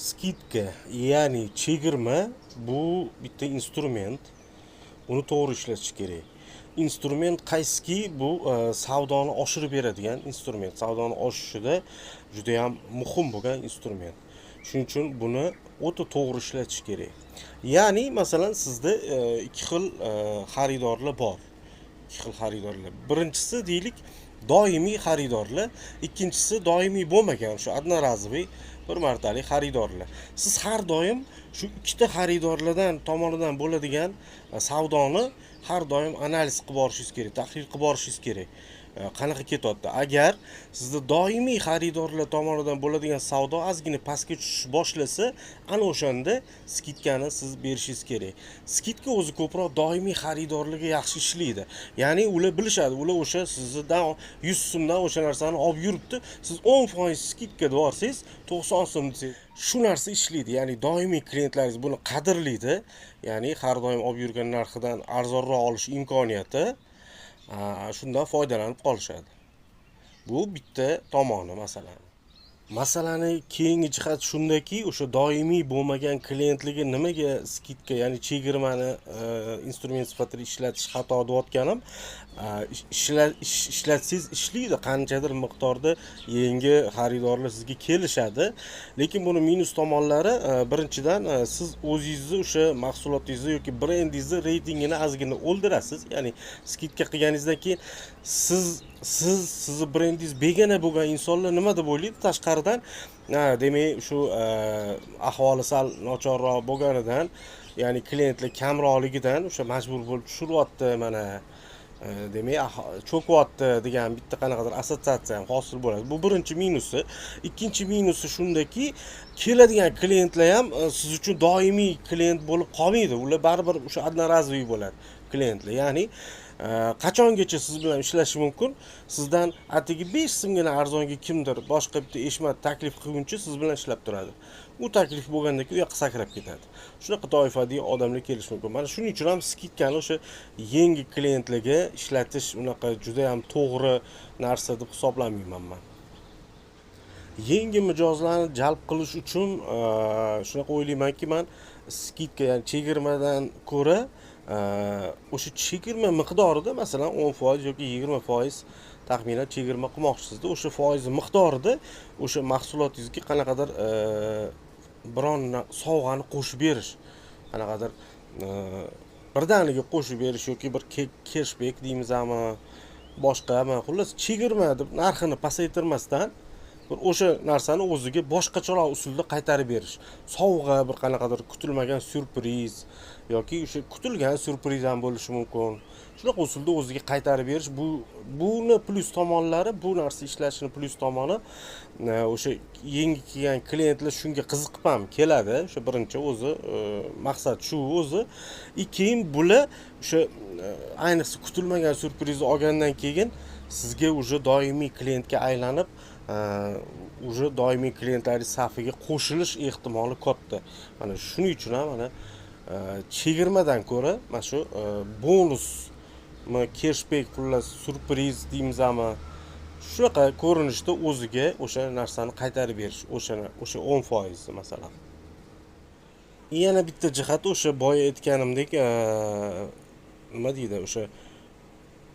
Skidka, ya'ni chegirma bu bitta instrument. Uni to'g'ri ishlatish kerak. Instrument qaysiki bu savdoni oshirib beradigan instrument. Savdoni oshishida juda ham muhim bo'lgan instrument. Shuning uchun buni o'ta to'g'ri ishlatish kerak. Ya'ni masalan sizda ikki xil xaridorlar bor. Ikki xil xaridorlar. Birinchisi deylik doimiy xaridorlar, ikkinchisi doimiy bo'lmagan shu одноразовый bir martalik xaridorlar. Siz har doim shu ikkita xaridorlardan tomonidan bo'ladigan savdoni har doim analiz qilib borishingiz kerak, tahlil qilib borishingiz kerak. Qanaqa ketyapti? Agar sizda doimiy xaridorlar tomonidan bo'ladigan savdo ozgina pastga tushish boshlasa, ana o'shanda skidkani siz berishingiz kerak. Skidka o'zi ko'proq doimiy xaridorlarga yaxshi ishlaydi. Ya'ni ular bilishadi, ular o'sha sizdan 100 so'mdan o'sha narsani olib yuribdi. Siz 10% skidka deyorsiz, 90 so'm desangiz, shu narsa ishlaydi. Ya'ni doimiy klientlaringiz buni qadrlaydi. Ya'ni har doim olib yurgan narxidan arzonroq olish imkoniyati, shundan foydalanib qolishadi. Bu bitta tomoni masalan. Masalani keyingi jihat shundaki, o'sha doimiy bo'lmagan klientligi nimaga skidka, ya'ni chegirmani instrument sifatida ishlatish xato deyotganim, ishlatsangiz ishlaydi, qanchadir miqdorda yangi xaridorlar sizga kelishadi, lekin buni minus tomonlari, birinchidan siz o'zingizni o'sha mahsulotingizni yoki brendingizni reytingini ozgina o'ldirasiz. Ya'ni skidka qilganingizdan keyin sizni brendingiz begona bo'lgan insonlar nima deb o'ylaydi tashqaridan? Demak, shu ahvoli sal nochorroq bo'lganidan, ya'ni klientlar kamroqligidan o'sha majbur bo'lib tushiryapti, mana demak cho'kyapti degan bitta qanaqadir assotsiatsiya ham hosil bo'ladi. Bu birinchi minusi. Ikkinchi minusi shundaki, keladigan klientlar ham siz uchun doimiy klient bo'lib qolmaydi. Ular baribir o'sha одноразовый bo'ladi klientlar. Ya'ni qachongacha siz bilan ishlashi mumkin? Sizdan atigi 5 so'mgina arzonga kimdir boshqa bitta eshmat taklif qilguncha siz bilan ishlab turadi. U taklif bo'lgandan keyin u yoqqa sakrab ketadi. Shunaqa toifadagi odamlar kelishi mumkin. Mana shuning uchun ham skidkani o'sha yangi klientlarga ishlatish unaqa juda ham to'g'ri narsa deb hisoblamayman men. Yangi mijozlarni jalb qilish uchun shunaqa o'ylaymanki, men skidka, ya'ni chegirmadan ko'ra o'sha chegirma miqdorida masalan 10% yoki 20% taxminan chegirma qilmoqchisizda, o'sha foiz miqdorida o'sha mahsulotingizga qanaqadir biron sovg'ani qo'shib berish, qanaqadir birdaniga qo'shib berish yoki bir cashback deymizmi, boshqami, xullas chegirma deb narxini pasaytirmasdan bir o'sha narsani o'ziga boshqacharoq usulda qaytarib berish. Sovg'a, bir qanaqadir kutilmagan syurpriz yoki o'sha kutilgan syurpriz ham bo'lishi mumkin. Shunaqa usulda o'ziga qaytarib berish, buni plus tomonlari, bu narsa ishlashini plus tomoni, o'sha yangi kelgan klientlar shunga qiziqib ham keladi. O'sha birinchi o'zi maqsad shu o'zi. Keyin bular o'sha ayniqsa kutilmagan syurprizni olgandan keyin sizga o'sha doimiy klientga aylanib, уже doimiy klientlaringiz safiga qo'shilish ehtimoli katta. Mana shuning uchun ham mana chegirmadan ko'ra mana shu bonus, cashback, xullas surpriz deymizmi, shunaqa ko'rinishda o'ziga o'sha narsani qaytarib berish, o'sha 10% masalan. Yana bitta jihati o'sha boya aytganimdek, nima deydi, o'sha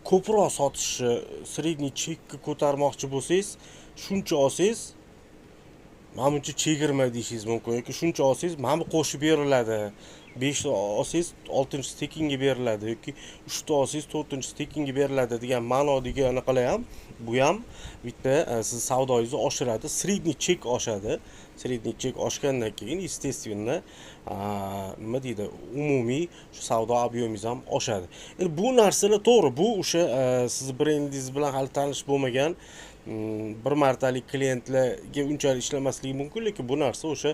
ko'proq sotishni, sredniy chekka ko'tarmoqchi bo'lsangiz, shuncha olsangiz, mana buncha chegirma deyishingiz mumkin yoki shuncha olsangiz, mana bu qo'shib beriladi. 5 ta olsangiz 6-chi tekinga beriladi yoki 3 ta olsangiz 4-chi tekinga beriladi degan ma'nodagi anaqalar ham, bu ham bitta siz savdoingizni oshiradi, sredniy chek oshadi. Sredniy chek oshgandan keyin естественно, nima deydi, umumiy shu savdo obyemingiz ham oshadi. Endi bu narsalar to'g'ri, bu o'sha siz brendingiz bilan hali tanish bo'lmagan bir martalik klientlarga unchalik ishlamasligi mumkin, lekin bu narsa o'sha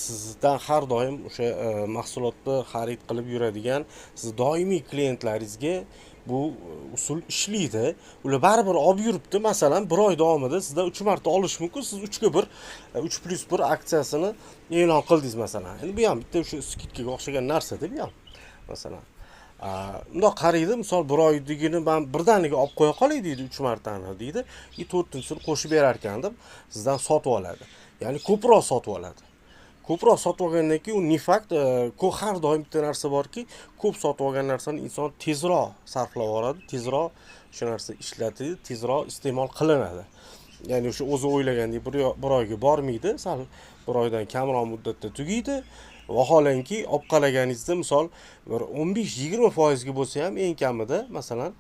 sizdan har doim o'sha mahsulotni xarid qilib yuradigan siz doimiy klientlaringizga bu usul ishlaydi. Ular baribir olib yuribdi. Masalan, 1 oy davomida sizdan 3 marta olish mumkin. Siz 3 ga 1, 3+1 aksiyasini e'lon qildingiz masalan. Endi bu ham bitta o'sha skidkaga o'xshagan narsa-da bu ham. Masalan, bundoq qaraydi, misol 1 oyligini men birdaniga olib qo'ya qolay deydi, 3 martani deydi, 4-sini qo'shib berar ekan deb sizdan sotib oladi. Ya'ni ko'proq sotib oladi. ko'proq sotib olgandan keyin u ne fakt har doim bitta narsa borki, ko'p sotib olgan narsani inson tezroq sarflab yuboradi, tezroq o'sha narsa ishlatadi, tezroq iste'mol qilinadi. Ya'ni o'sha o'zi o'ylagandek bir oyga bormaydi, sal bir oydan kamroq muddatda tugaydi. Vaholanki olib qaraganingizda misol bir 15-20% ga bo'lsa ham eng kamida masalan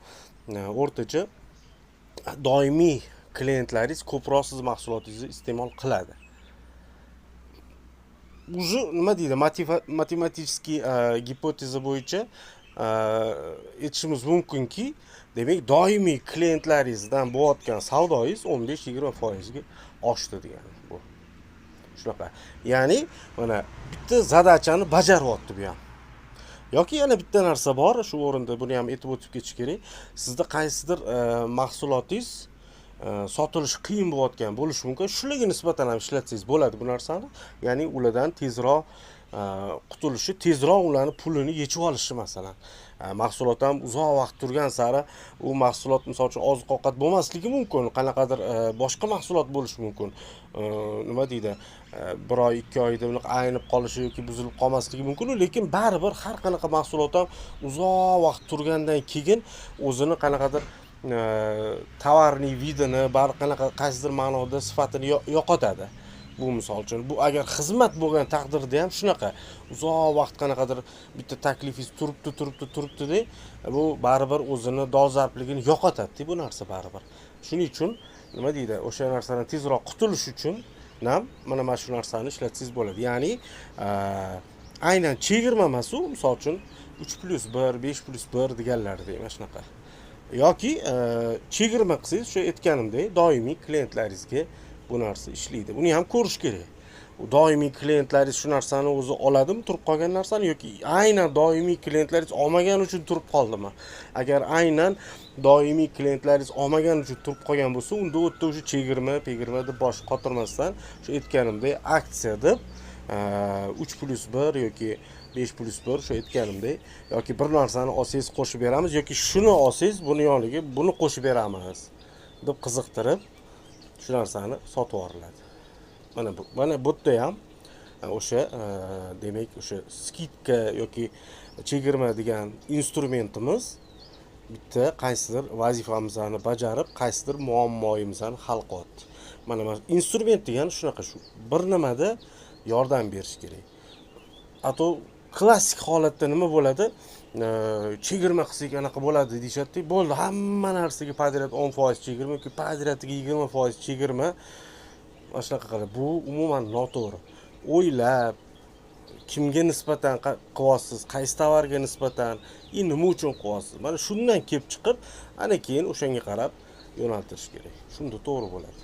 o'rtacha doimiy klientlaringiz ko'proq siz mahsulotingizni iste'mol qiladi. Уже nima deydi, matematik gipoteza bo'yicha aytishimiz mumkinki, demak doimiy klientlaringizdan bo'layotgan savdoyingiz 15-20% ga oshdi degani bu. Shunaqa. Ya'ni mana bitta zadachani bajaryapti bu ham. Yoki yana bitta narsa bor, shu o'rinda buni ham aytib o'tib ketish kerak. Sizda qaysidir mahsulotingiz sotilishi qiyin bo'layotgan bo'lishi mumkin. Shularga nisbatan ham ishlatsangiz bo'ladi bu narsani. Ya'ni ulardan tezroq qutulishi, tezroq ularni pulini yechib olishi masalan. Mahsulot ham uzoq vaqt turgan sari u mahsulot misol uchun oziq-ovqat bo'lmasligi mumkin, qanaqadir boshqa mahsulot bo'lishi mumkin. Nima deydi? 1 oy, 2 oyda bunaqa aynib qolishi yoki buzilib qolmasligi mumkin, lekin baribir har qanaqa mahsulot ham uzoq vaqt turgandan keyin o'zini qanaqadir tovarning vidini, qanaqa qaysidir ma'noda sifatini yo'qotadi. Bu misol uchun, bu agar xizmat bo'lgan taqdirda ham shunaqa. Uzoq vaqt qanaqadir bitta taklifingiz turibdi-da, bu baribir o'zini dolzarbligini yo'qotadi bu narsa baribir. Shuning uchun nima deydi, o'sha narsadan tezroq qutulish uchun ham mana shu narsani ishlatsangiz bo'ladi. Ya'ni aynan chegirma emas u, misol uchun 3+1, 5+1 deganlardek mana shunaqa. Yoki chegirma qilsangiz, o'sha aytganimdek, doimiy klientlaringizga bu narsa ishlaydi. Buni ham ko'rish kerak. U doimiy klientlaringiz shu narsani o'zi oladimi, turib qolgan narsani yoki aynan doimiy klientlaringiz olmagani uchun turib qoldimi? Agar aynan doimiy klientlaringiz olmagani uchun turib qolgan bo'lsa, unda o'tda o'sha chegirma deb bosh qotirmasdan, shu aytganimdek aksiya deb 3+1 yoki 5+1 shu aytganimdek yoki bir narsani olsangiz qo'shib beramiz yoki shuni olsangiz buni yoniga buni qo'shib beramiz deb qiziqtirib shu narsani sotib yuboriladi. Mana bu yerda ham o'sha demak o'sha skidka yoki chegirma degan instrumentimiz bitta qaysidir vazifamizni bajarib, qaysidir muammoimizni hal qilyapti. Mana instrument degani shunaqa, shu bir nimada yordam berish kerak. Ato klassik holatda nima bo'ladi? Chegirma qilsak anaqa bo'ladi deyshadi. Bo'ldi, hamma narsaga podrяд 10% chegirma yoki podрядga 20% chegirma. Mana shunaqa qiladi. Bu umuman noto'g'ri. O'ylab, kimga nisbatan qilyapsiz, qaysi tovarga nisbatan, nima uchun qilyapsiz? Mana shundan kelib chiqib, ana keyin o'shanga qarab yo'naltirish kerak. Shunda to'g'ri bo'ladi.